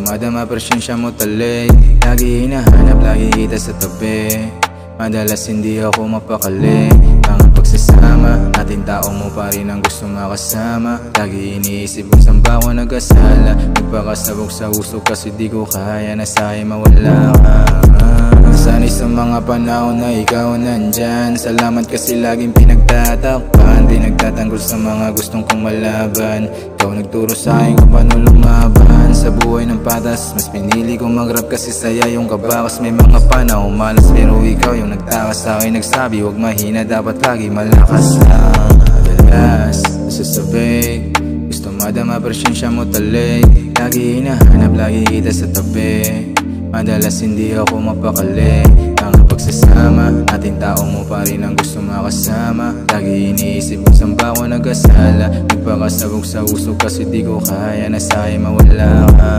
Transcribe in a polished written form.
madama presensya mo talik. Lagi hinahanap, lagi kita sa tabi. Madalas hindi ako mapakali. Ang pagsasama natin, tao mo pa rin ang gusto makasama. Lagi iniisip kung saan ba ako nag-asala. Nagpakasabog sa uso kasi di ko kaya na sa'yo mawala ka. Sana'y sa mga panahon na ikaw nandyan. Salamat kasi laging pinagtatakpan. Di nagtatanggol sa mga gustong kong malaban. Ikaw nagturo sa'kin kung paano lumaban sa buhay ng patas. Mas pinili kong mag-rap kasi saya yung kabakas. May mga panahon malas pero ikaw yung nagtakas sa'kin. Nagsabi huwag mahina, dapat lagi malakas lang. Madalas nasasabi, gusto madama presensya mo talik. Lagi hinahanap, lagi kita sa tabi. Madalas hindi ako mapakali. Ang pagsasama natin, tao mo pa rin ang gusto makasama. Lagi iniisip kung saan ba ako nag-asala. Nagpakasabog sa uso kasi di ko kaya na sa'yo mawala ka.